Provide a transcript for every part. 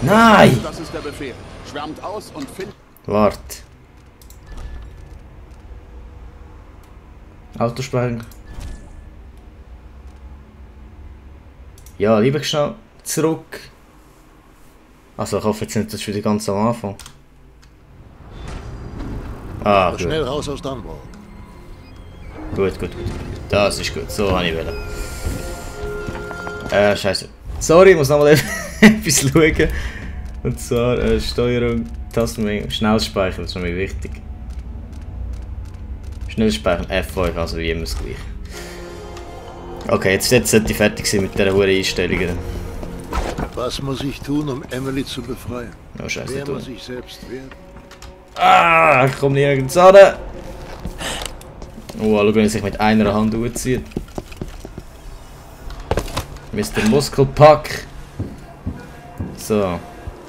Nein! Das ist der Befehl. Schwärmt aus und findet... Wart. Autospeicherung. Ja, lieber schnell zurück. Also ich hoffe jetzt nicht, das ist wieder ganz am Anfang. Ah, gut. Schnell raus aus Dunwall. Gut. Das ist gut, so habe ich wollen. Scheiße. Sorry, ich muss nochmal etwas schauen. Und zwar Steuerung, Tastenmenü, Schnellspeichern, das ist mir wichtig. Schnellspeichern, F5, also wie immer das gleiche. Okay, jetzt sollte ich fertig sein mit dieser hohen Einstellungen. Was muss ich tun, um Emily zu befreien? Oh, scheiße, Wer muss sich selbst wehren? Ah, ich komme nirgends an. Oh, schau, wenn er sich mit einer Hand hochzieht. Mr. Muskelpack. So,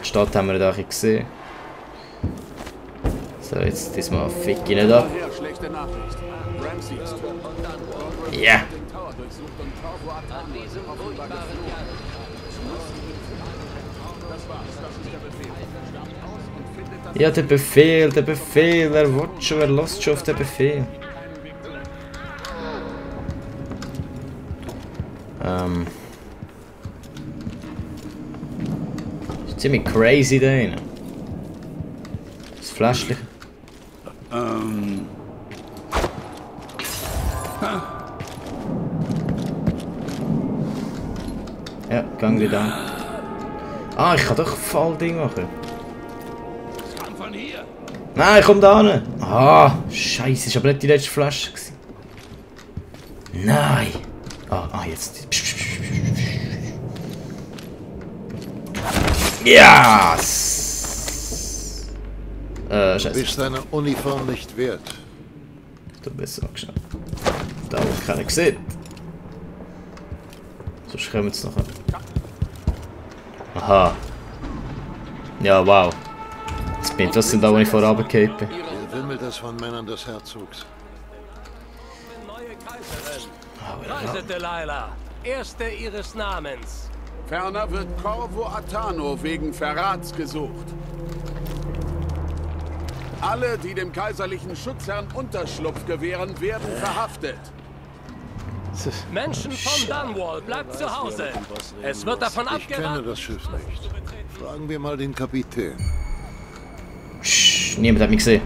die Stadt haben wir da gesehen. So, jetzt diesmal fick ich nicht ab. Schlechte Nachricht. Ramsey ist tot. Ja! Ja, der Befehl, er will schon, er lässt schon auf den Befehl. Ist ziemlich crazy da rein. Das Fläschchen. Ja, gang wieder an. Ah, ich kann doch Fallding machen. Nein, komm da hin! Ah, Scheiße, ist aber nicht die letzte Flasche gewesen. Nein! Jetzt. Yes! Scheiße. Bist deine Uniform nicht wert. Du bist angeschaut. Da wird keiner gesehen. Sonst kommen wir jetzt noch. Aha. Ja, wow. Jetzt bin ich trotzdem da, wo ich vorher runtergekippe. Hier wimmelt es von Männern des Herzogs. Neue Kaiserin. Reise Delilah. Erste ihres Namens. Ferner wird Corvo Attano wegen Verrats gesucht. Alle, die dem kaiserlichen Schutzherrn Unterschlupf gewähren, werden verhaftet. Menschen von Dunwall, bleibt zu Hause. Es wird davon Ich kenne abgeraten. das Schiff nicht. Fragen wir mal den Kapitän. Niemand hat mich gesehen.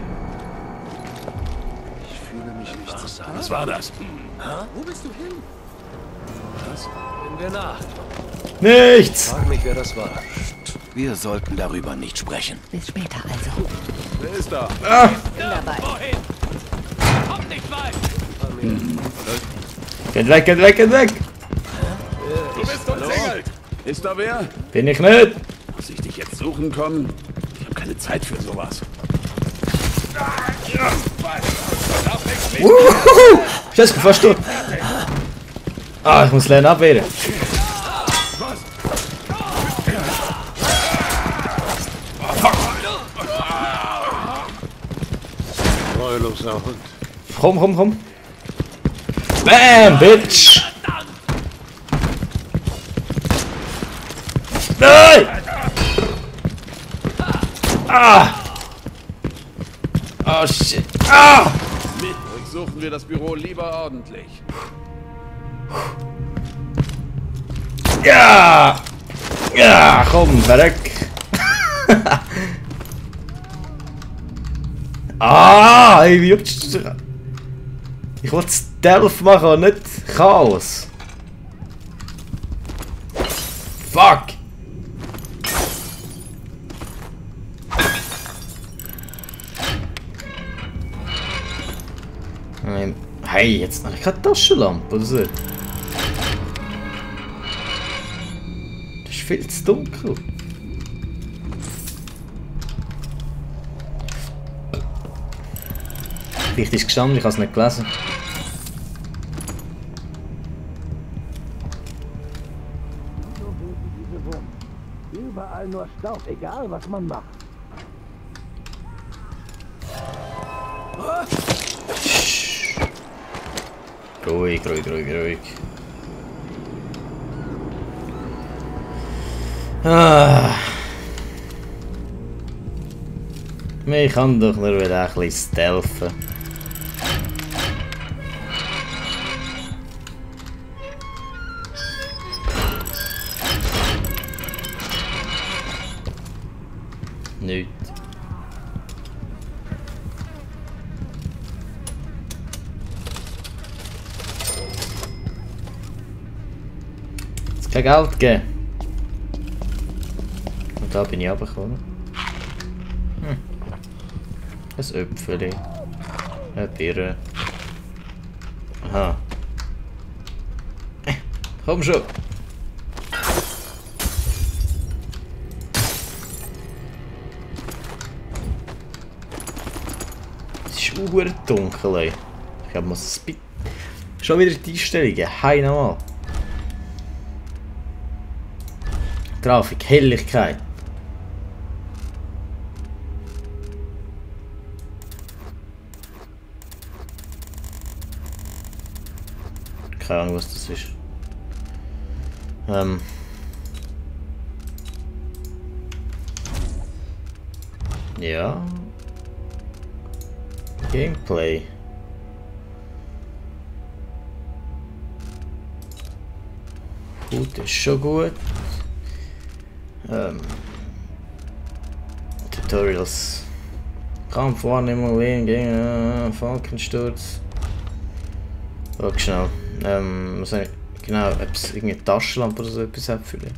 Ich fühle mich nicht so. Was war das? Wo bist du hin? Was? Sind wir nach. Nichts! Frag mich, wer das war. Wir sollten darüber nicht sprechen. Bis später also. Wer ist da? Bin dabei. Wohin? Kommt nicht weit. Geht weg, geht weg, geht weg! Du bist umzingelt. Ist da wer? Bin ich nicht! Muss ich dich jetzt suchen kommen? Ich habe keine Zeit für sowas. Scheiße, fast tot! Ah, ich muss lernen abwehren. Treuloser Hund. Komm. Bam, Bitch! Nein! Ah! Oh shit! Ah! Durchsuchen wir das Büro lieber ordentlich. Ja! Ja, komm, verreck! Ah! Ey, wie juckt's? Ich wollte Stealth machen und nicht Chaos. Fuck! Hey, jetzt habe ich keine Taschenlampe oder so. Das ist viel zu dunkel. Vielleicht ist es gestanden, ich habe es nicht gelesen. Überall nur Staub, egal was man macht. Ruhig. Ah. Ich kann doch nur wieder ein bisschen stealthen. Nicht. Es kein Geld geben. Und da bin ich runtergekommen. Ein Öpfeli. Eine Birne. Aha. Komm schon! Es ist dunkel, ey. Ich hab mal Speed. Schon wieder die Einstellungen. Hi nochmal. Grafik, Helligkeit. Keine Ahnung, was das ist. Ja. Gameplay. Gut, ist schon gut. Tutorials. Kampfwahrnehmung, Lehen gegen Falkensturz. Oh, schnell. Was genau, ob es irgendeine Taschenlampe oder so etwas hat für dich.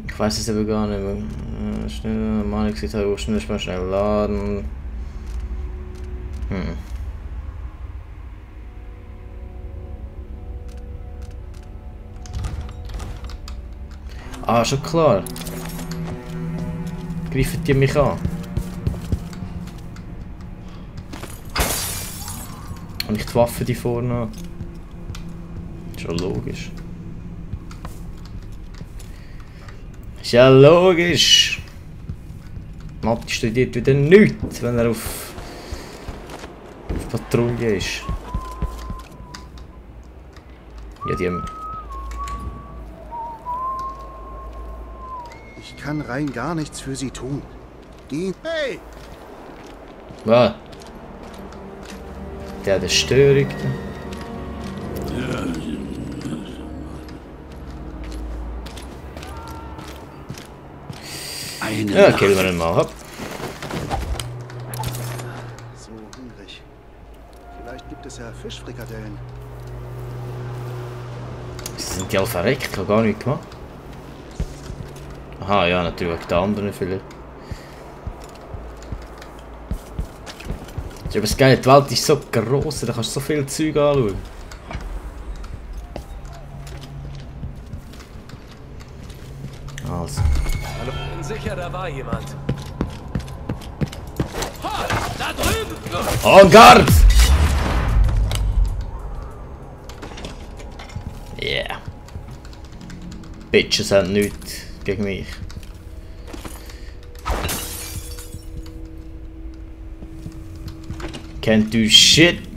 Ich weiß es aber gar nicht mehr. Schnell, Mann, ich habe schnell laden. Ah, schon klar. Greifen die mich an? Und ich die Waffe die vorne an? Schon logisch. Ist ja logisch. Matti studiert wieder nichts, wenn er auf Patrouille ist. Ja, die haben... Ich kann rein gar nichts für sie tun. Die... Hey! Was? Der hat eine Störung. Ja, killen wir ihn mal ab. So hungrig. Vielleicht gibt es ja Fischfrikadellen. Sind die alle verreckt? Ich habe gar nichts gemacht. Aha, ja, natürlich die anderen vielleicht. Aber das Geile, die Welt ist so gross, da kannst du so viel Zeug anschauen. Also. Hallo. Bin sicher, da war jemand. Ha, da drüben! En garde! Yeah. Bitches haben nichts gegen mich. Can't do shit.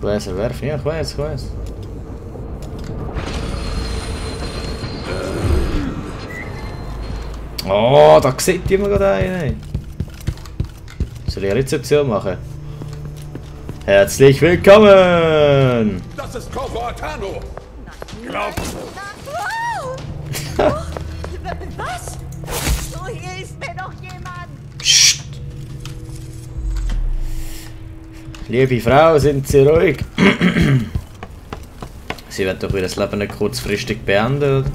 Gläser werfen, ja, ich weiß. Oh, da sieht jemand gerade einen. Soll ich eine Rezeption machen? Herzlich willkommen! Das ist Corvo Attano! Was? So, hier ist mir doch jemand! Psst. Liebe Frau, sind Sie ruhig? Sie wird doch ihr Leben nicht kurzfristig beenden, oder?